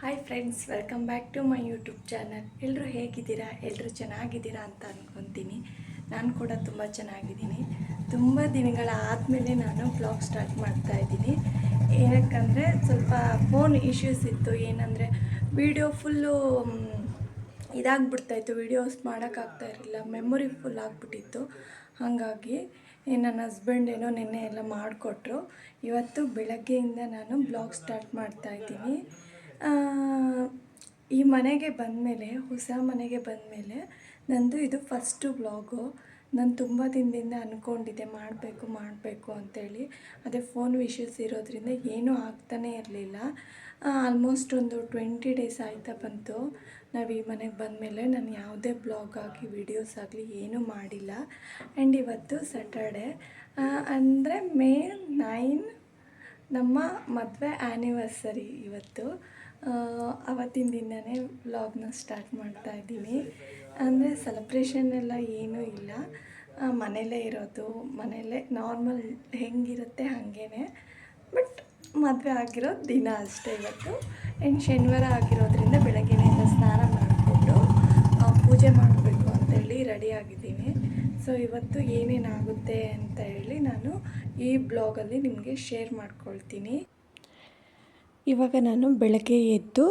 Hi friends, welcome back to my YouTube channel. ಎಲ್ಲರೂ ಹೇಗಿದ್ದೀರಾ? ಎಲ್ಲರೂ ಚೆನ್ನಾಗಿದ್ದೀರಾ ಅಂತ ಅಂದ್ಕೊತೀನಿ. ನಾನು ಕೂಡ ತುಂಬ ಚೆನ್ನಾಗಿದ್ದೀನಿ. ತುಂಬ ದಿನಗಳ ಆದಮೇಲೆ ನಾನು ಬ್ಲಾಗ್ ಸ್ಟಾರ್ಟ್ ಮಾಡ್ತಾಯಿದ್ದೀನಿ. ಏನಕ್ಕಂದರೆ ಸ್ವಲ್ಪ ಫೋನ್ ಇಶ್ಯೂಸ್ ಇತ್ತು. ಏನಂದರೆ ವೀಡಿಯೋ ಫುಲ್ಲು ಇದಾಗ್ಬಿಡ್ತಾಯಿತ್ತು, ವೀಡಿಯೋಸ್ ಮಾಡೋಕ್ಕಾಗ್ತಾ ಇರಲಿಲ್ಲ, ಮೆಮೊರಿ ಫುಲ್ ಆಗಿಬಿಟ್ಟಿತ್ತು. ಹಾಗಾಗಿ ನನ್ನ ಹಸ್ಬೆಂಡ್ ಏನೋ ನಿನ್ನೆ ಎಲ್ಲ ಮಾಡಿಕೊಟ್ರು. ಇವತ್ತು ಬೆಳಗ್ಗೆಯಿಂದ ನಾನು ಬ್ಲಾಗ್ ಸ್ಟಾರ್ಟ್ ಮಾಡ್ತಾಯಿದ್ದೀನಿ. ಈ ಮನೆಗೆ ಬಂದಮೇಲೆ, ಹೊಸ ಮನೆಗೆ ಬಂದಮೇಲೆ ನಂದು ಇದು ಫಸ್ಟು ವ್ಲಾಗು. ನಾನು ತುಂಬ ದಿನದಿಂದ ಅಂದ್ಕೊಂಡಿದ್ದೆ ಮಾಡಬೇಕು ಅಂತೇಳಿ. ಅದೇ ಫೋನ್ ಇಶ್ಯೂಸ್ ಇರೋದ್ರಿಂದ ಏನೂ ಆಗ್ತಾನೇ ಇರಲಿಲ್ಲ. ಆಲ್ಮೋಸ್ಟ್ ಒಂದು 20 ಡೇಸ್ ಆಯ್ತಾ ಬಂತು ನಾವು ಈ ಮನೆಗೆ ಬಂದಮೇಲೆ. ನಾನು ಯಾವುದೇ ಬ್ಲಾಗ್ ಆಗಲಿ ವೀಡಿಯೋಸ್ ಆಗಲಿ ಏನೂ ಮಾಡಿಲ್ಲ. ಆ್ಯಂಡ್ ಇವತ್ತು ಸ್ಯಾಟರ್ಡೆ, ಅಂದರೆ May 9 ನಮ್ಮ ಮದುವೆ ಆ್ಯನಿವರ್ಸರಿ ಇವತ್ತು. ಆವತ್ತಿನ ದಿನವೇ ವ್ಲಾಗ್ನ ಸ್ಟಾರ್ಟ್ ಮಾಡ್ತಾಯಿದ್ದೀನಿ. ಅಂದರೆ ಸೆಲೆಬ್ರೇಷನ್ ಎಲ್ಲ ಏನೂ ಇಲ್ಲ, ಮನೇಲೇ ಇರೋದು, ಮನೇಲೇ ನಾರ್ಮಲ್ ಹೆಂಗಿರುತ್ತೆ ಹಾಗೇ. ಬಟ್ ಮದುವೆ ಆಗಿರೋ ದಿನ ಅಷ್ಟೇ ಇವತ್ತು. ಆ್ಯಂಡ್ ಶನಿವಾರ ಆಗಿರೋದ್ರಿಂದ ಬೆಳಗ್ಗೆಯಿಂದ ಸ್ನಾನ ಮಾಡಿಕೊಂಡು ಪೂಜೆ ಮಾಡಬೇಕು ಅಂತೇಳಿ ರೆಡಿಯಾಗಿದ್ದೀನಿ. ಸೊ ಇವತ್ತು ಏನೇನಾಗುತ್ತೆ ಅಂತ ಹೇಳಿ ನಾನು ಈ ಬ್ಲಾಗಲ್ಲಿ ನಿಮಗೆ ಶೇರ್ ಮಾಡ್ಕೊಳ್ತೀನಿ. ಇವಾಗ ನಾನು ಬೆಳಗ್ಗೆ ಎದ್ದು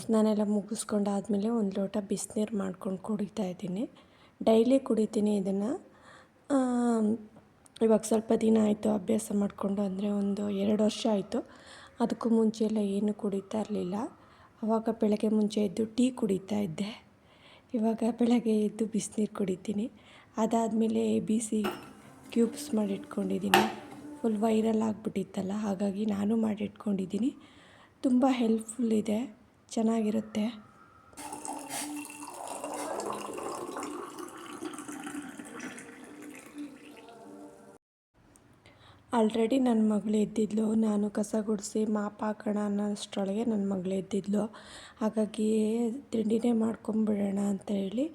ಸ್ನಾನ ಎಲ್ಲ ಮುಗಿಸ್ಕೊಂಡಾದಮೇಲೆ ಒಂದು ಲೋಟ ಬಿಸಿನೀರು ಮಾಡ್ಕೊಂಡು ಕುಡಿತಾ ಇದ್ದೀನಿ. ಡೈಲಿ ಕುಡಿತೀನಿ ಇದನ್ನು. ಇವಾಗ ಸ್ವಲ್ಪ ದಿನ ಆಯಿತು ಅಭ್ಯಾಸ ಮಾಡಿಕೊಂಡು, ಅಂದರೆ ಒಂದು 2 ವರ್ಷ ಆಯಿತು. ಅದಕ್ಕೂ ಮುಂಚೆ ಎಲ್ಲ ಏನೂ ಕುಡಿತಾ ಇರಲಿಲ್ಲ. ಆವಾಗ ಬೆಳಗ್ಗೆ ಮುಂಚೆ ಎದ್ದು ಟೀ ಕುಡಿತಾ ಇದ್ದೆ. ಇವಾಗ ಬೆಳಗ್ಗೆ ಎದ್ದು ಬಿಸಿನೀರು ಕುಡಿತೀನಿ. ಅದಾದಮೇಲೆ ABC ಕ್ಯೂಬ್ಸ್ ಮಾಡಿಟ್ಕೊಂಡಿದ್ದೀನಿ. ಫುಲ್ ವೈರಲ್ ಆಗಿಬಿಟ್ಟಿತ್ತಲ್ಲ, ಹಾಗಾಗಿ ನಾನು ಮಾಡಿಟ್ಕೊಂಡಿದ್ದೀನಿ. ತುಂಬ ಹೆಲ್ಪ್ಫುಲ್ ಇದೆ, ಚೆನ್ನಾಗಿರುತ್ತೆ. ಆಲ್ರೆಡಿ ನನ್ನ ಮಗಳು ಎದ್ದಿದ್ಲು. ನಾನು ಕಸ ಗುಡಿಸಿ ಮಾಪ್ ಹಾಕೋಣ ಅನ್ನೋಷ್ಟರೊಳಗೆ ನನ್ನ ಮಗಳು ಎದ್ದಿದ್ಲು. ಹಾಗಾಗಿ ತಿಂಡಿನೇ ಮಾಡ್ಕೊಂಬಿಡೋಣ ಅಂತ ಹೇಳಿ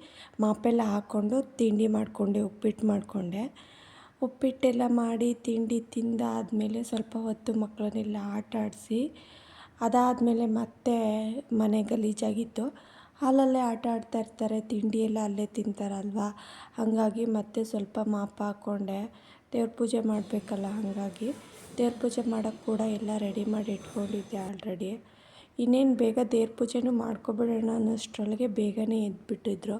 ಮಾಪೆಲ್ಲ ಹಾಕ್ಕೊಂಡು ತಿಂಡಿ ಮಾಡಿಕೊಂಡೆ, ಉಪ್ಪಿಟ್ಟು ಮಾಡಿಕೊಂಡೆ. ಉಪ್ಪಿಟ್ಟೆಲ್ಲ ಮಾಡಿ ತಿಂಡಿ ತಿಂದಾದಮೇಲೆ ಸ್ವಲ್ಪ ಹೊತ್ತು ಮಕ್ಕಳನ್ನೆಲ್ಲ ಆಟ ಆಡಿಸಿ, ಅದಾದಮೇಲೆ ಮತ್ತೆ ಮನೆ ಗಲೀಜಾಗಿತ್ತು. ಹಾಲಲ್ಲೇ ಆಟ ಆಡ್ತಾಯಿರ್ತಾರೆ, ತಿಂಡಿ ಎಲ್ಲ ಅಲ್ಲೇ ತಿಂತಾರಲ್ವ. ಹಾಗಾಗಿ ಮತ್ತೆ ಸ್ವಲ್ಪ ಮಾಪ್ ಹಾಕ್ಕೊಂಡೆ. ದೇವ್ರ ಪೂಜೆ ಮಾಡಬೇಕಲ್ಲ, ಹಾಗಾಗಿ ದೇವ್ರ ಪೂಜೆ ಮಾಡೋಕ್ಕೆ ಕೂಡ ಎಲ್ಲ ರೆಡಿ ಮಾಡಿ ಇಟ್ಕೊಂಡಿದ್ದೆ ಆಲ್ರೆಡಿ. ಇನ್ನೇನು ಬೇಗ ದೇವ್ರ ಪೂಜೆನೂ ಮಾಡ್ಕೊಬಿಡೋಣ ಅನ್ನೋಷ್ಟರೊಳಗೆ ಬೇಗನೆ ಎದ್ಬಿಟ್ಟಿದ್ರು.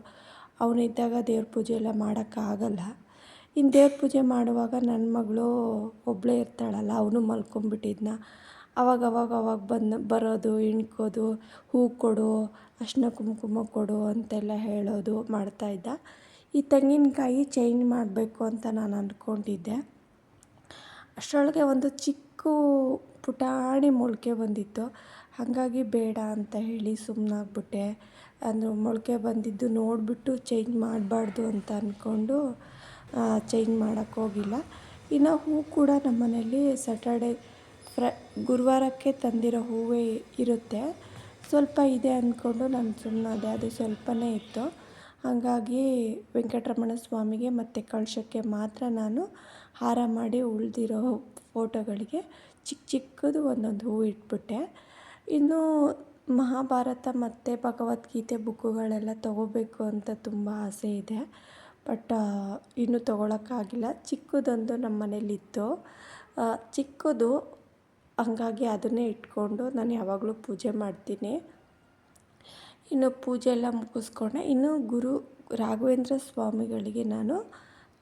ಅವನಿದ್ದಾಗ ದೇವ್ರ ಪೂಜೆ ಎಲ್ಲ ಮಾಡೋಕ್ಕಾಗಲ್ಲ. ಇನ್ನು ದೇವ್ರ ಪೂಜೆ ಮಾಡುವಾಗ ನನ್ನ ಮಗಳು ಒಬ್ಬಳೇ ಇರ್ತಾಳಲ್ಲ, ಅವನು ಮಲ್ಕೊಂಬಿಟ್ಟಿದ್ನ. ಅವಾಗ ಬರೋದು, ಇಣ್ಕೋದು, ಹೂ ಕೊಡು, ಅರ್ಶಿನ ಕುಂಕುಮ ಕೊಡು ಅಂತೆಲ್ಲ ಹೇಳೋದು ಮಾಡ್ತಾಯಿದ್ದ. ಈ ತೆಂಗಿನಕಾಯಿ ಚೇಂಜ್ ಮಾಡಬೇಕು ಅಂತ ನಾನು ಅಂದ್ಕೊಂಡಿದ್ದೆ. ಅಷ್ಟರೊಳಗೆ ಒಂದು ಚಿಕ್ಕ ಪುಟಾಣಿ ಮೊಳಕೆ ಬಂದಿತ್ತು. ಹಾಗಾಗಿ ಬೇಡ ಅಂತ ಹೇಳಿ ಸುಮ್ಮನಾಗ್ಬಿಟ್ಟೆ. ಅಂದರೆ ಮೊಳಕೆ ಬಂದಿದ್ದು ನೋಡಿಬಿಟ್ಟು ಚೇಂಜ್ ಮಾಡಬಾರ್ದು ಅಂತ ಅಂದ್ಕೊಂಡು ಚೇಂಜ್ ಮಾಡೋಕ್ಕೋಗಿಲ್ಲ. ಇನ್ನು ಹೂ ಕೂಡ ನಮ್ಮ ಮನೇಲಿ ಸ್ಯಾಟರ್ಡೆ ಗುರುವಾರಕ್ಕೆ ತಂದಿರೋ ಹೂವೇ ಇರುತ್ತೆ. ಸ್ವಲ್ಪ ಇದೆ ಅಂದ್ಕೊಂಡು ನಾನು ಸುಮ್ಮನಾದೆ. ಅದು ಸ್ವಲ್ಪನೇ ಇತ್ತು. ಹಾಗಾಗಿ ವೆಂಕಟರಮಣ ಸ್ವಾಮಿಗೆ ಮತ್ತು ಕಳಶಕ್ಕೆ ಮಾತ್ರ ನಾನು ಹಾರ ಮಾಡಿ ಉಳಿದಿರೋ ಫೋಟೋಗಳಿಗೆ ಚಿಕ್ಕದು ಒಂದೊಂದು ಹೂವು ಇಟ್ಬಿಟ್ಟೆ. ಇನ್ನು ಮಹಾಭಾರತ ಮತ್ತು ಭಗವದ್ಗೀತೆ ಬುಕ್ಕುಗಳೆಲ್ಲ ತೊಗೋಬೇಕು ಅಂತ ತುಂಬ ಆಸೆ ಇದೆ. ಬಟ್ ಇನ್ನೂ ತೊಗೊಳಕ್ಕಾಗಿಲ್ಲ. ಚಿಕ್ಕದೊಂದು ನಮ್ಮ ಮನೇಲಿತ್ತು, ಚಿಕ್ಕದು. ಹಾಗಾಗಿ ಅದನ್ನೇ ಇಟ್ಕೊಂಡು ನಾನು ಯಾವಾಗಲೂ ಪೂಜೆ ಮಾಡ್ತೀನಿ. ಇನ್ನು ಪೂಜೆ ಎಲ್ಲ ಮುಗಿಸ್ಕೊಂಡೆ. ಇನ್ನು ಗುರು ರಾಘವೇಂದ್ರ ಸ್ವಾಮಿಗಳಿಗೆ ನಾನು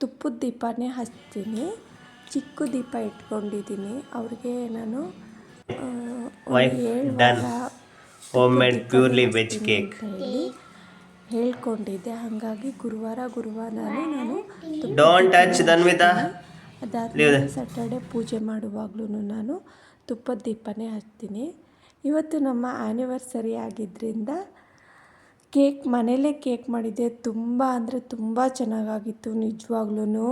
ತುಪ್ಪದ ದೀಪನೇ ಹಚ್ತೀನಿ. ಚಿಕ್ಕ ದೀಪ ಇಟ್ಕೊಂಡಿದ್ದೀನಿ. ಅವ್ರಿಗೆ ನಾನು 7 ವಾರ ಪ್ಯೂರ್ಲಿ ವೆಜ್ ಕೇಕ್ ಹೇಳಿ ಹೇಳ್ಕೊಂಡಿದ್ದೆ. ಹಾಗಾಗಿ ಗುರುವಾರ ನಾನು ಅದಾದಮೇಲೆ ಸ್ಯಾಟರ್ಡೆ ಪೂಜೆ ಮಾಡುವಾಗಲೂ ನಾನು ತುಪ್ಪದ ದೀಪನೇ ಹಚ್ತೀನಿ. ಇವತ್ತು ನಮ್ಮ ಆ್ಯನಿವರ್ಸರಿ ಆಗಿದ್ದರಿಂದ ಮನೇಲೇ ಕೇಕ್ ಮಾಡಿದ್ದೆ. ತುಂಬ ಅಂದರೆ ತುಂಬ ಚೆನ್ನಾಗಾಗಿತ್ತು ನಿಜವಾಗ್ಲೂ.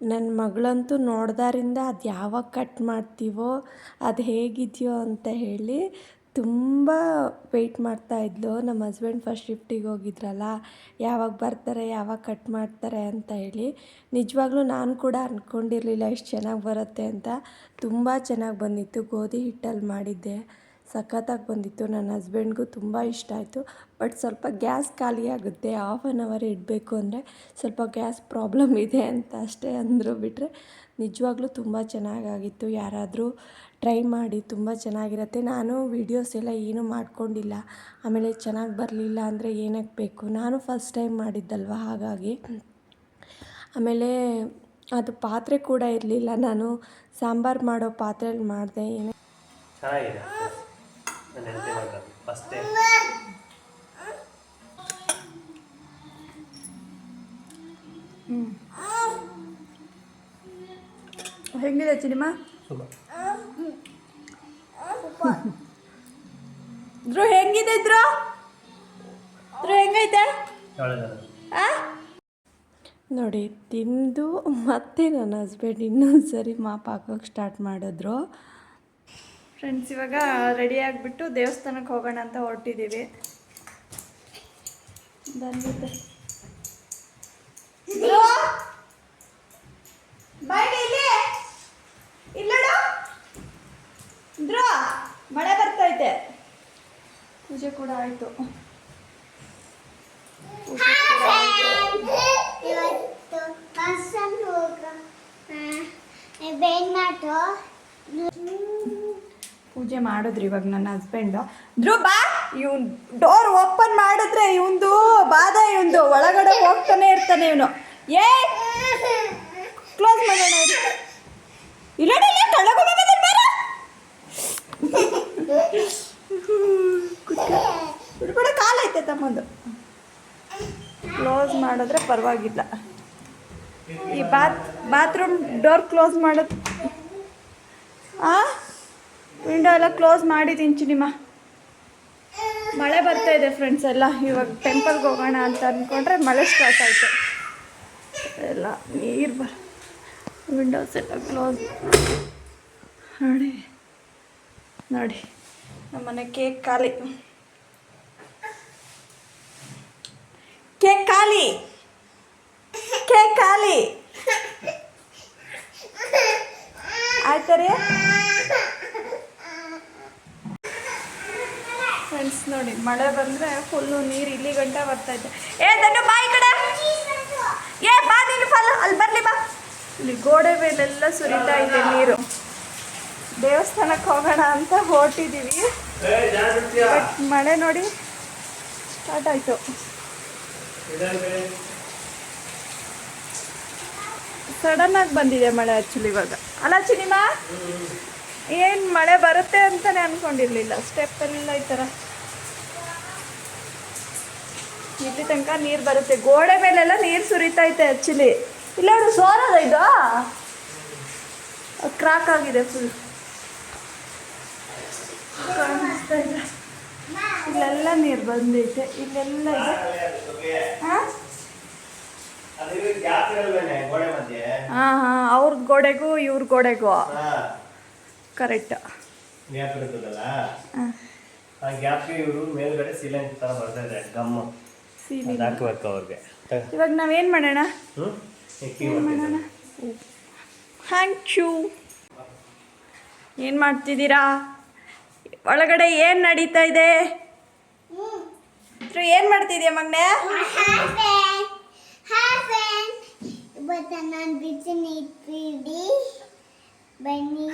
ನನ್ನ ಮಗಳಂತೂ ನೋಡ್ದಾರಿಂದ ಅದು ಯಾವಾಗ ಕಟ್ ಮಾಡ್ತೀವೋ ಅದು ಹೇಗಿದೆಯೋ ಅಂತ ಹೇಳಿ ತುಂಬ ವೆಯ್ಟ್ ಮಾಡ್ತಾಯಿದ್ಲು. ನಮ್ಮ ಹಸ್ಬೆಂಡ್ ಫಸ್ಟ್ ಶಿಫ್ಟಿಗೆ ಹೋಗಿದ್ರಲ್ಲ, ಯಾವಾಗ ಬರ್ತಾರೆ ಯಾವಾಗ ಕಟ್ ಮಾಡ್ತಾರೆ ಅಂತ ಹೇಳಿ. ನಿಜವಾಗ್ಲೂ ನಾನು ಕೂಡ ಅಂದ್ಕೊಂಡಿರಲಿಲ್ಲ ಇಷ್ಟು ಚೆನ್ನಾಗಿ ಬರುತ್ತೆ ಅಂತ. ತುಂಬ ಚೆನ್ನಾಗಿ ಬಂದಿತ್ತು. ಗೋಧಿ ಹಿಟ್ಟಲ್ಲಿ ಮಾಡಿದ್ದೆ, ಸಖತ್ತಾಗಿ ಬಂದಿತ್ತು. ನನ್ನ ಹಸ್ಬೆಂಡ್ಗೂ ತುಂಬ ಇಷ್ಟ ಆಯಿತು. ಬಟ್ ಸ್ವಲ್ಪ ಗ್ಯಾಸ್ ಖಾಲಿ ಆಗುತ್ತೆ, 1/2 ಇಡಬೇಕು ಅಂದರೆ ಸ್ವಲ್ಪ ಗ್ಯಾಸ್ ಪ್ರಾಬ್ಲಮ್ ಇದೆ ಅಂತ ಅಷ್ಟೇ ಅಂದರು. ಬಿಟ್ಟರೆ ನಿಜವಾಗ್ಲೂ ತುಂಬ ಚೆನ್ನಾಗಾಗಿತ್ತು. ಯಾರಾದರೂ ಟ್ರೈ ಮಾಡಿ, ತುಂಬ ಚೆನ್ನಾಗಿರುತ್ತೆ. ನಾನು ವೀಡಿಯೋಸ್ ಎಲ್ಲ ಏನೂ ಮಾಡ್ಕೊಂಡಿಲ್ಲ. ಆಮೇಲೆ ಚೆನ್ನಾಗಿ ಬರಲಿಲ್ಲ ಅಂದರೆ ಏನಕ್ಕೆ ಬೇಕು, ನಾನು ಫಸ್ಟ್ ಟೈಮ್ ಮಾಡಿದ್ದಲ್ವ, ಹಾಗಾಗಿ. ಆಮೇಲೆ ಅದು ಪಾತ್ರೆ ಕೂಡ ಇರಲಿಲ್ಲ. ನಾನು ಸಾಂಬಾರು ಮಾಡೋ ಪಾತ್ರೆಯಲ್ಲಿ ಮಾಡಿದೆ. ಚೆನ್ನಾಗಿದೆ ಫಸ್ಟ್ ಟೈಮ್. ಹೆಂಗಿದೆ ಸಿನಿಮಾ? ಧ್ರು ಹೆಂಗಿದೆ? ಧ್ರು ಹೆಂಗೈತೆ ನೋಡಿ, ತಿಂದು ಮತ್ತೆ ನನ್ನ ಹಸ್ಬೆಂಡ್ ಇನ್ನೊಂದು ಸರಿ ಮಾಪ್ ಹಾಕೋಕ್ಕೆ ಸ್ಟಾರ್ಟ್ ಮಾಡಿದ್ರು. ಫ್ರೆಂಡ್ಸ್, ಇವಾಗ ರೆಡಿ ಆಗಿಬಿಟ್ಟು ದೇವಸ್ಥಾನಕ್ಕೆ ಹೋಗೋಣ ಅಂತ ಹೊರಟಿದ್ದೀವಿ. ಬಂದಿದ್ದೆ ಮಳೆ ಬರ್ತೈತೆ. ಪೂಜೆ ಕೂಡ ಆಯಿತು. ಪೂಜೆ ಮಾಡಿದ್ರು ಇವಾಗ ನನ್ನ ಹಸ್ಬೆಂಡು. ಧ್ರುವ ಬಾ, ಇವನು ಡೋರ್ ಓಪನ್ ಮಾಡಿದ್ರೆ ಇವಂದು ಬಾಧ, ಇವಂದು ಒಳಗಡೆ ಹೋಗ್ತಾನೆ ಇರ್ತಾನೆ ಇವನು. ಕ್ಲೋಸ್ ಮಾಡೋಣ. ಇಲ್ಲ ಬಿಡ್ಬೇಡ, ಕಾಲೈತೆ ತಮ್ಮಂದು. ಕ್ಲೋಸ್ ಮಾಡಿದ್ರೆ ಪರವಾಗಿಲ್ಲ. ಈ ಬಾತ್ರೂಮ್ ಡೋರ್ ಕ್ಲೋಸ್ ಮಾಡೋದು, ವಿಂಡೋ ಎಲ್ಲ ಕ್ಲೋಸ್ ಮಾಡಿದ್ದೀನಿ ಚಿನಿಮಾ. ಮಳೆ ಬರ್ತಾ ಇದೆ ಫ್ರೆಂಡ್ಸ್. ಎಲ್ಲ ಇವಾಗ ಟೆಂಪಲ್ಗೆ ಹೋಗೋಣ ಅಂತ ಅಂದ್ಕೊಂಡ್ರೆ ಮಳೆ ಸ್ಟಾರ್ಟ್ ಆಯಿತು. ಎಲ್ಲ ನೀರು ವಿಂಡೋಸ್ ಎಲ್ಲ ಕ್ಲೋಸ್ ನೋಡಿ ನಮ್ಮನೆ ಕೇಕ್ ಖಾಲಿ. ಆಯ್ತಾರೆ ಫ್ರೆಂಡ್ಸ್. ನೋಡಿ, ಮಳೆ ಬಂದರೆ ಫುಲ್ಲು ನೀರು ಇಲ್ಲಿ ಗಂಟ ಬರ್ತೈತೆ. ಧನು ಬಾ ಈ ಕಡೆ. ಬಾ ನೀನು ಫಾಲ, ಅಲ್ಲಿ ಬರಲಿ ಬಾ. ಇಲ್ಲಿ ಗೋಡೆ ಮೇಲೆಲ್ಲ ಸುರಿತಾ ಇದೆ ನೀರು. ದೇವಸ್ಥಾನಕ್ಕೆ ಹೋಗೋಣ ಅಂತ ಹೊರಟಿದ್ದೀವಿ. ಬಟ್ ಮಳೆ ನೋಡಿ ಸ್ಟಾರ್ಟ್ ಆಯಿತು. ಸಡನ್ನಾಗಿ ಬಂದಿದೆ ಮಳೆ ಆ್ಯಕ್ಚುಲಿ ಇವಾಗ. ಅಲ್ಲ ಚಿನಿಮಾ, ಏನು ಮಳೆ ಬರುತ್ತೆ ಅಂತಲೇ ಅಂದ್ಕೊಂಡಿರಲಿಲ್ಲ. ಸ್ಟೆಪ್ಪೆಲ್ಲ ಈ ಥರ ಇಲ್ಲಿ ತನಕ ನೀರು ಬರುತ್ತೆ. ಗೋಡೆ ಮೇಲೆಲ್ಲ ನೀರು ಸುರಿತೈತೆ ಆ್ಯಕ್ಚುಲಿ. ಇಲ್ಲ ನೋಡು, ಸೋರದ ಇದು ಕ್ರಾಕ್ ಆಗಿದೆ ಫುಲ್. ಕಾಣಿಸ್ತಾ ಇದೆ. ಇಲ್ಲೆಲ್ಲ ನೀರು ಬಂದೈತೆ, ಇಲ್ಲೆಲ್ಲ ಇದೆ. ಅವ್ರದ್ದು ಗೋಡೆಗೂ ಇವ್ರ ಗೋಡೆಗೂ ಕರೆಕ್ಟ್. ಇವಾಗ ನಾವೇನು ಮಾಡೋಣ? Thank you. ಏನು ಮಾಡ್ತಿದ್ದೀರಾ? ಒಳಗಡೆ ಏನು ನಡೀತಾ ಇದೆ? ಏನು ಮಾಡ್ತಿದ್ಯಾ ಮಗನೇ? ಇವತ್ತು ನಾನು ಬಿಸಿನಿ ಇಟ್ಟಿಡಿ ಬನ್ನಿ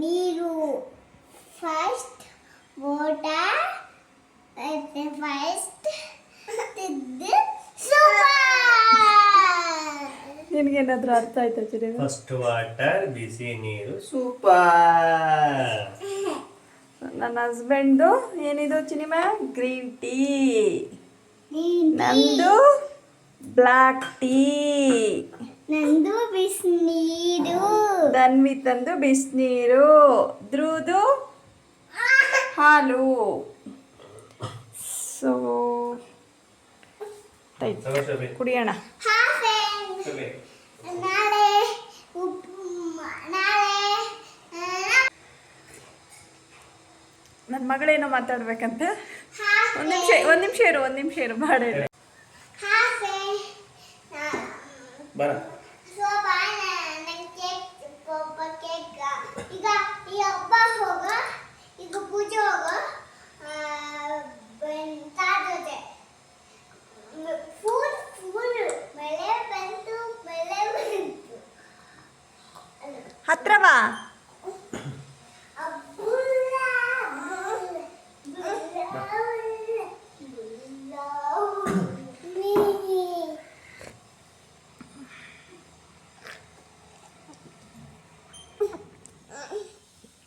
ನೀರು ಫಸ್ಟ್ ವಾಟರ್ ಫಸ್ಟ್ ನಿನಗೇನಾದ್ರೂ ಅರ್ಥ ಆಯ್ತಾ ಚಿರಿ? ಫಸ್ಟ್ ವಾಟರ್, ಬಿಸಿ ನೀರು, ಸೂಪರ್. ನನ್ನ ಹಸ್ಬೆಂಡು ಏನಿದು ಚಿನಿಮಾ? Green tea. ನಂದು ಬ್ಲ್ಯಾಕ್ ಟೀ. ನಂದು ಬಿಸಿನೀರು. ಧನ್ವಿ ತಂದು ಬಿಸಿನೀರು. ಧ್ರುವುದು ಹಾಲು. ಸೊ ಆಗ್ತೈತೆ. ತಗೋ ಶೋಭೆ. ಕುಡಿಯೋಣ. ಶೋಭೆ. ನಾಳೆ ನಾಳೆ ನನ್ನ ಮಗಳೇನೋ ಮಾತಾಡ್ಬೇಕಂತೆ. ಒಂದು ನಿಮಿಷ ಇರು ಮಾಡೇ. ಬರ. ಈಗ ಈ ಹಬ್ಬ ಹೋಗ, ಈಗ ಪೂಜೆ ಹೋಗ, ಜೊತೆ ಫುಲ್ ಮಳೆ ಬಂತು. ಹತ್ರವಾ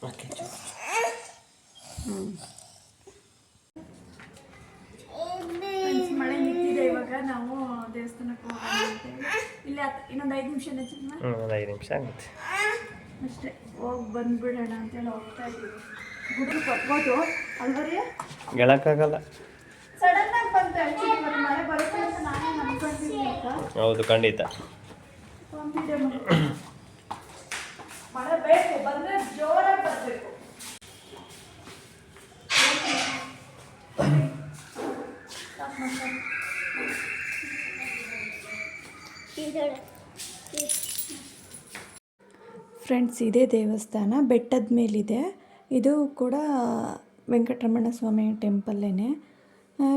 ಓಕೆ. ಮಳೆ ನಿಂತಿದೆ. ಇವಾಗ ನಾವು ದೇವಸ್ಥಾನಕ್ಕೆ ಹೋಗೋಣ ಅಂತೇಳಿ ಇಲ್ಲಿ ಇನ್ನೊಂದು 5 ನಿಮಿಷ ಒಂದು 5 ನಿಮಿಷ ಆಗುತ್ತೆ ಅಷ್ಟೇ. ಹೋಗಿ ಬಂದ್ಬಿಡೋಣ ಅಂತೇಳಿ ಹೋಗ್ತಾ ಇದ್ದೀವಿ. ಗುಡಿಗೆ ಬರ್ಬೋದು ಅಲ್ವರಿ? ಹೇಳಕ್ಕಾಗಲ್ಲ. ಸಡನ್ ಆಗಿ ಬಂತು. ಆ್ಯಕ್ಚುಲಿ ಇವತ್ತು ಮಳೆ ಬರುತ್ತೆ ಅಂತ ನಾನೇ ನಂಬ್ಕೊಂಡಿದ್ದೀನಿ ಅಂತ. ಹೌದು, ಖಂಡಿತ. ಬಂದಿದೆ ಮಳೆ ಬೇಕು, ಬಂದರೆ ಜೋರಾಗಿ ಬರಬೇಕು. ಫ್ರೆಂಡ್ಸ್, ಇದೇ ದೇವಸ್ಥಾನ ಬೆಟ್ಟದ ಮೇಲಿದೆ. ಇದು ಕೂಡ ವೆಂಕಟರಮಣ ಸ್ವಾಮಿ ಟೆಂಪಲ್ಲೇನೆ.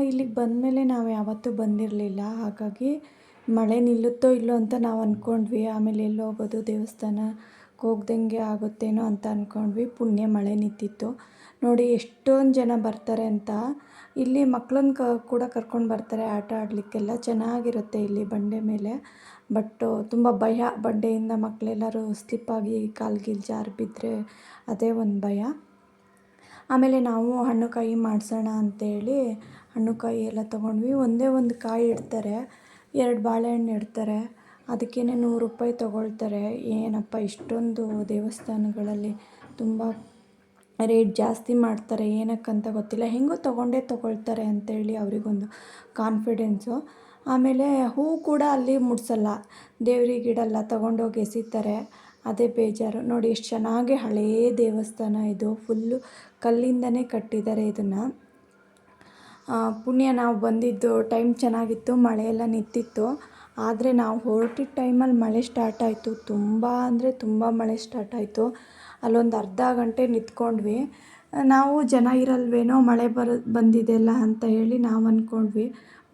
ಇಲ್ಲಿಗೆ ಬಂದಮೇಲೆ ನಾವು ಯಾವತ್ತೂ ಬಂದಿರಲಿಲ್ಲ. ಹಾಗಾಗಿ ಮಳೆ ನಿಲ್ಲುತ್ತೋ ಇಲ್ಲೋ ಅಂತ ನಾವು ಅಂದ್ಕೊಂಡ್ವಿ. ಆಮೇಲೆ ಎಲ್ಲಿ ಹೋಗೋದು, ದೇವಸ್ಥಾನಕ್ಕೆ ಹೋಗ್ದಂಗೆ ಆಗುತ್ತೇನೋ ಅಂತ ಅಂದ್ಕೊಂಡ್ವಿ. ಪುಣ್ಯ ಮಳೆ ನಿಂತಿತ್ತು. ನೋಡಿ ಎಷ್ಟೊಂದು ಜನ ಬರ್ತಾರೆ ಅಂತ. ಇಲ್ಲಿ ಮಕ್ಕಳನ್ನ ಕೂಡ ಕರ್ಕೊಂಡು ಬರ್ತಾರೆ ಆಟ ಆಡಲಿಕ್ಕೆಲ್ಲ. ಚೆನ್ನಾಗಿರುತ್ತೆ ಇಲ್ಲಿ ಬಂಡೆ ಮೇಲೆ. ಬಟ್ ತುಂಬ ಭಯ, ಬಂಡೆಯಿಂದ ಮಕ್ಕಳೆಲ್ಲರೂ ಸ್ಲಿಪ್ಪಾಗಿ ಕಾಲ್ಗೆ ಜಾರಿ ಬಿದ್ದರೆ ಅದೇ ಒಂದು ಭಯ. ಆಮೇಲೆ ನಾವು ಹಣ್ಣು ಕಾಯಿ ಮಾಡಿಸೋಣ ಅಂತೇಳಿ ಹಣ್ಣು ಕಾಯಿ ಎಲ್ಲ ತೊಗೊಂಡ್ವಿ. ಒಂದೇ ಒಂದು ಕಾಯಿ ಇಡ್ತಾರೆ, 2 ಬಾಳೆಹಣ್ಣು ಇಡ್ತಾರೆ. ಅದಕ್ಕೇ 100 ರೂಪಾಯಿ ತೊಗೊಳ್ತಾರೆ. ಏನಪ್ಪ ಇಷ್ಟೊಂದು ದೇವಸ್ಥಾನಗಳಲ್ಲಿ ತುಂಬ ರೇಟ್ ಜಾಸ್ತಿ ಮಾಡ್ತಾರೆ, ಏನಕ್ಕಂತ ಗೊತ್ತಿಲ್ಲ. ಹೆಂಗೋ ತೊಗೊಳ್ತಾರೆ ಅಂತೇಳಿ ಅವರಿಗೊಂದು ಕಾನ್ಫಿಡೆನ್ಸು. ಆಮೇಲೆ ಹೂವು ಕೂಡ ಅಲ್ಲಿ ಮುಡ್ಸಲ್ಲ, ದೇವರಿಗಿಡಲ್ಲ, ತೊಗೊಂಡೋಗಿ ಎಸಿತಾರೆ. ಅದೇ ಬೇಜಾರು. ನೋಡಿ ಎಷ್ಟು ಚೆನ್ನಾಗಿ ಹಳೆಯ ದೇವಸ್ಥಾನ ಇದು. ಫುಲ್ಲು ಕಲ್ಲಿಂದನೇ ಕಟ್ಟಿದ್ದಾರೆ ಇದನ್ನು. ಪುಣ್ಯ ನಾವು ಬಂದಿದ್ದು ಟೈಮ್ ಚೆನ್ನಾಗಿತ್ತು, ಮಳೆಯೆಲ್ಲ ನಿಂತಿತ್ತು. ಆದರೆ ನಾವು ಹೊರಟಿದ್ದ ಟೈಮಲ್ಲಿ ಮಳೆ ಸ್ಟಾರ್ಟ್ ಆಯಿತು. ತುಂಬ ಅಂದರೆ ತುಂಬ ಮಳೆ ಸ್ಟಾರ್ಟ್ ಆಯಿತು. ಅಲ್ಲೊಂದು ಅರ್ಧ ಗಂಟೆ ನಿಂತ್ಕೊಂಡ್ವಿ. ನಾವು ಜನ ಇರಲ್ವೇನೋ, ಮಳೆ ಬಂದಿದೆಯಲ್ಲ ಅಂತ ಹೇಳಿ ನಾವು ಅಂದ್ಕೊಂಡ್ವಿ.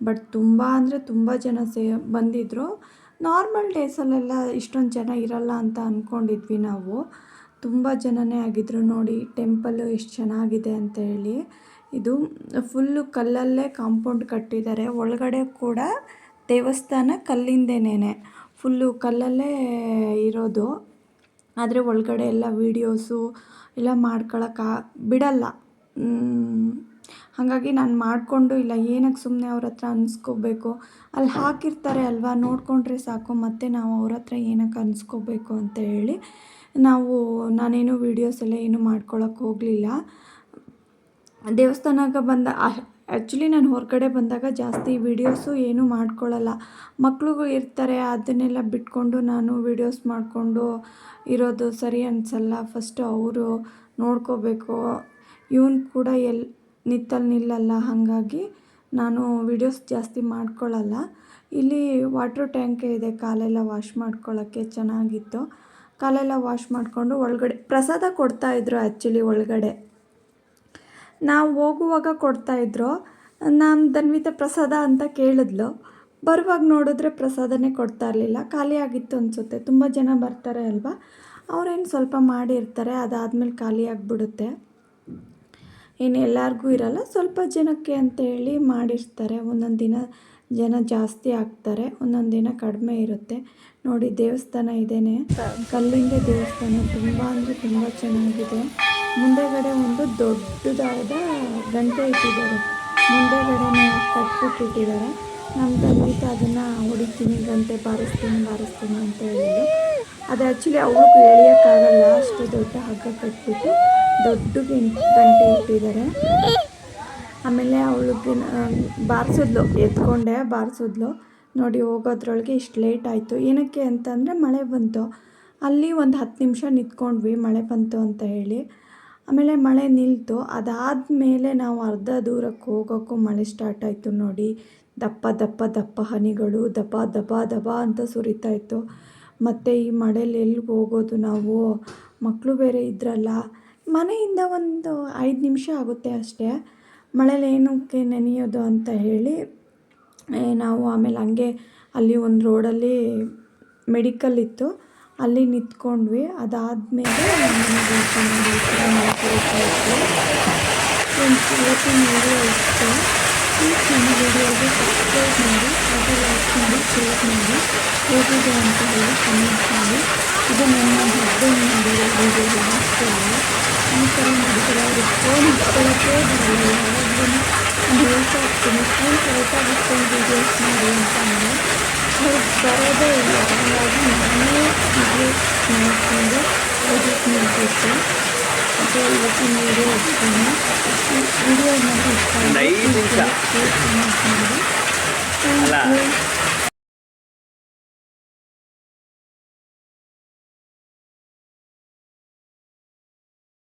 ಬಟ್ ತುಂಬ ಅಂದರೆ ತುಂಬ ಜನ ಬಂದಿದ್ದರು. ನಾರ್ಮಲ್ ಡೇಸಲ್ಲೆಲ್ಲ ಇಷ್ಟೊಂದು ಜನ ಇರಲ್ಲ ಅಂತ ಅಂದ್ಕೊಂಡಿದ್ವಿ ನಾವು. ತುಂಬ ಜನನೇ ಆಗಿದ್ದರು. ನೋಡಿ ಟೆಂಪಲ್ಲು ಎಷ್ಟು ಚೆನ್ನಾಗಿದೆ ಅಂತ ಹೇಳಿ. ಇದು ಫುಲ್ಲು ಕಲ್ಲಲ್ಲೇ ಕಾಂಪೌಂಡ್ ಕಟ್ಟಿದ್ದಾರೆ. ಒಳಗಡೆ ಕೂಡ ದೇವಸ್ಥಾನ ಕಲ್ಲಿಂದೇನೆ, ಫುಲ್ಲು ಕಲ್ಲಲ್ಲೇ ಇರೋದು. ಆದರೆ ಒಳಗಡೆ ಎಲ್ಲ ವೀಡಿಯೋಸು ಎಲ್ಲ ಮಾಡ್ಕೊಳಕ್ಕೆ ಬಿಡಲ್ಲ. ಹಾಗಾಗಿ ನಾನು ಮಾಡಿಕೊಂಡು ಇಲ್ಲ, ಏನಕ್ಕೆ ಸುಮ್ಮನೆ ಅವ್ರ ಹತ್ರ ಅನ್ಸ್ಕೋಬೇಕು, ಅಲ್ಲಿ ಹಾಕಿರ್ತಾರೆ ಅಲ್ವಾ, ನೋಡಿಕೊಂಡ್ರೆ ಸಾಕು, ಮತ್ತು ನಾವು ಅವ್ರ ಹತ್ರ ಏನಕ್ಕೆ ಅನ್ಸ್ಕೋಬೇಕು ಅಂತ ಹೇಳಿ ನಾನೇನು ವೀಡಿಯೋಸ್ ಎಲ್ಲ ಏನು ಮಾಡ್ಕೊಳಕ್ಕೆ ಹೋಗಲಿಲ್ಲ. ದೇವಸ್ಥಾನಕ್ಕೆ ಆ್ಯಕ್ಚುಲಿ ನಾನು ಹೊರಗಡೆ ಬಂದಾಗ ಜಾಸ್ತಿ ವೀಡಿಯೋಸು ಏನೂ ಮಾಡ್ಕೊಳ್ಳಲ್ಲ. ಮಕ್ಳಿಗೂ ಇರ್ತಾರೆ, ಅದನ್ನೆಲ್ಲ ಬಿಟ್ಕೊಂಡು ನಾನು ವೀಡಿಯೋಸ್ ಮಾಡಿಕೊಂಡು ಇರೋದು ಸರಿ ಅನಿಸಲ್ಲ. ಫಸ್ಟು ಅವರು ನೋಡ್ಕೋಬೇಕು, ಇವನು ಕೂಡ ನಿಲ್ಲಲ್ಲ. ಹಾಗಾಗಿ ನಾನು ವೀಡಿಯೋಸ್ ಜಾಸ್ತಿ ಮಾಡ್ಕೊಳ್ಳಲ್ಲ. ಇಲ್ಲಿ ವಾಟ್ರ್ ಟ್ಯಾಂಕ್ ಇದೆ, ಕಾಲೆಲ್ಲ ವಾಶ್ ಮಾಡ್ಕೊಳ್ಳೋಕ್ಕೆ ಚೆನ್ನಾಗಿತ್ತು. ಕಾಲೆಲ್ಲ ವಾಶ್ ಮಾಡಿಕೊಂಡು ಒಳಗಡೆ ಪ್ರಸಾದ ಕೊಡ್ತಾಯಿದ್ರು. ಆ್ಯಕ್ಚುಲಿ ಒಳಗಡೆ ನಾವು ಹೋಗುವಾಗ ಕೊಡ್ತಾಯಿದ್ರು. ನಾನು ಧನ್ವಿತ ಪ್ರಸಾದ ಅಂತ ಕೇಳಿದ್ಲು. ಬರುವಾಗ ನೋಡಿದ್ರೆ ಪ್ರಸಾದನೇ ಕೊಡ್ತಾ ಇರಲಿಲ್ಲ, ಖಾಲಿ ಆಗಿತ್ತು ಅನಿಸುತ್ತೆ. ತುಂಬ ಜನ ಬರ್ತಾರೆ ಅಲ್ವಾ, ಅವರೇನು ಸ್ವಲ್ಪ ಮಾಡಿರ್ತಾರೆ, ಅದಾದಮೇಲೆ ಖಾಲಿ ಆಗಿಬಿಡುತ್ತೆ. ಏನು ಎಲ್ಲರಿಗೂ ಇರಲ್ಲ, ಸ್ವಲ್ಪ ಜನಕ್ಕೆ ಅಂತೇಳಿ ಮಾಡಿರ್ತಾರೆ. ಒಂದೊಂದು ದಿನ ಜನ ಜಾಸ್ತಿ ಆಗ್ತಾರೆ, ಒಂದೊಂದು ದಿನ ಕಡಿಮೆ ಇರುತ್ತೆ. ನೋಡಿ ದೇವಸ್ಥಾನ ಇದೇನೆ, ಕಲ್ಲಿಂದ ದೇವಸ್ಥಾನ. ತುಂಬ ಅಂದರೆ ತುಂಬ ಚೆನ್ನಾಗಿದೆ. ಮುಂದೆಗಡೆ ಒಂದು ದೊಡ್ಡದಾದ ಗಂಟೆ ಇಟ್ಟಿದ್ದಾರೆ, ಮುಂದೆಗಡೆ ಕಟ್ಬಿಟ್ಟಿಟ್ಟಿದ್ದಾರೆ. ನಮ್ಮ ಧನ್ವಿತ ಅದನ್ನು ಹೊಡಿತೀನಿ, ಗಂಟೆ ಬಾರಿಸ್ತೀನಿ ಅಂತ ಹೇಳಿದ್ರು. ಅದು ಆ್ಯಕ್ಚುಲಿ ಅವ್ರಿಗೂ ಎಳೆಯೋಕ್ಕಾಗಲ್ಲ, ಅಷ್ಟು ದೊಡ್ಡ ಹಗ್ಗ ಕಟ್ಬಿಟ್ಟು ದೊಡ್ಡ ಗಂಟೆ ಇಟ್ಟಿದ್ದಾರೆ. ಆಮೇಲೆ ಅವಳಿಗೆ ಬಾರಿಸಿದ್ಲು, ಎತ್ಕೊಂಡೆ ಬಾರಿಸಿದ್ಲು. ನೋಡಿ ಹೋಗೋದ್ರೊಳಗೆ ಇಷ್ಟು ಲೇಟ್ ಆಯಿತು. ಏನಕ್ಕೆ ಅಂತಂದರೆ ಮಳೆ ಬಂತು. ಅಲ್ಲಿ ಒಂದು 10 ನಿಮಿಷ ನಿಂತ್ಕೊಂಡ್ವಿ ಮಳೆ ಬಂತು ಅಂತ ಹೇಳಿ. ಆಮೇಲೆ ಮಳೆ ನಿಲ್ತು. ಅದಾದಮೇಲೆ ನಾವು ಅರ್ಧ ದೂರಕ್ಕೆ ಹೋಗೋಕ್ಕೂ ಮಳೆ ಸ್ಟಾರ್ಟ್ ಆಯಿತು ನೋಡಿ. ದಪ್ಪ ದಪ್ಪ ದಪ್ಪ ಹನಿಗಳು ದಬ ದಬ ದಬ ಅಂತ ಸುರಿತಾಯಿತ್ತು. ಮತ್ತು ಈ ಮಳೇಲಿ ಎಲ್ಲಿಗೆ ಹೋಗೋದು ನಾವು, ಮಕ್ಕಳು ಬೇರೆ ಇದ್ರಲ್ಲ. ಮನೆಯಿಂದ ಒಂದು 5 ನಿಮಿಷ ಆಗುತ್ತೆ ಅಷ್ಟೇ. ಮಳೇಲಿ ಏನಕ್ಕೆ ನೆನೆಯೋದು ಅಂತ ಹೇಳಿ ನಾವು ಆಮೇಲೆ ಹಂಗೆ ಅಲ್ಲಿ ಒಂದು ರೋಡಲ್ಲಿ ಮೆಡಿಕಲ್ ಇತ್ತು, ಅಲ್ಲಿ ನಿಂತ್ಕೊಂಡ್ವಿ. ಅದಾದಮೇಲೆ ಇವತ್ತಿನ ವಿಡಿಯೋ ಇತ್ತು. ಪ್ಲೀಸ್ ನನ್ನ ವಿಡಿಯೋಗೆ ಸಬ್ಸ್ಕ್ರೈಬ್ ಮಾಡಿ, ಹಾಗೆ ಲೈಕ್ ಮಾಡಿ, ಶೇರ್ ಮಾಡಿ, ಹೇಗಿದೆ ಅಂತ ಹೇಳಿ ಕಮೆಂಟ್ ಮಾಡಿ. ಇದು ನನ್ನ ಹಸ್ಬೆಂಡ್ ಮಾಡಿರೋ ವಿಡಿಯೋ ಅಷ್ಟೇ ಅಲ್ಲ. ಈ ಥರ ಮಾಡಿದರೆ ಅವ್ರಿಗೆ ಫೋನ್ ಇಟ್ಕೊಳ್ಳೋಕ್ಕೆ ಬರಲ್ಲ. ಯಾವಾಗಲೂ ನಾನು ಹೇಳ್ತಾ ಇರ್ತೀನಿ, ಫೋನ್ ಕರೆಕ್ಟಾಗಿ ಇಟ್ಕೊಂಡು ವೀಡಿಯೋಸ್ ಮಾಡಿ ಅಂತಂದರೆ ಅವ್ರಿಗೆ ಬರೋದೇ ಇಲ್ಲ. ಹಾಗಾಗಿ ನಾನೇ ವಿಡಿಯೋಸ್ ಮಾಡಿಕೊಂಡು ಎಡಿಟ್ ಮಾಡಬೇಕು. ಮತ್ತು ಇವತ್ತಿನ ವೀಡಿಯೋ ಇರ್ತೀನಿ. ಈ ವಿಡಿಯೋ ಏನಾದರೂ ಇಷ್ಟ ಆದರೆ ಒಂದು 5 ನಿಮಿಷ ಶೇರ್ ಮಾಡಿ. Thank you.